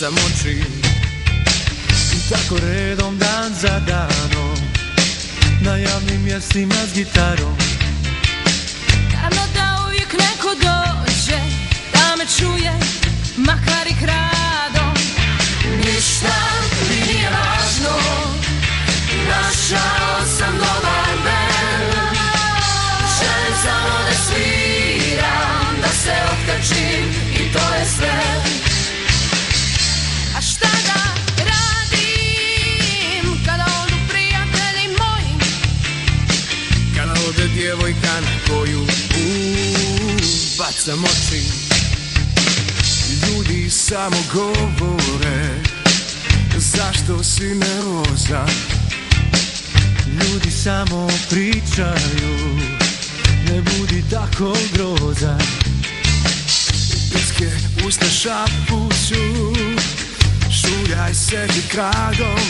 bacam oči i tako redom dan za danom na javnim mjestima s gitarom. Davno da uvijek neko dođe da me čuje, makar i kradom. Ništa mi nije važno, našao sam dobar band. Želim samo da sviram, da se otkačim i to je sve. A šta da radim kada odu prijatelji moji, kada ode djevojka na koju bacam oči. Ljudi samo govore zašto si nervozan. Ljudi samo pričaju ne budi tako grozan. Piske usta šapuću, šuljaj sebi kradom.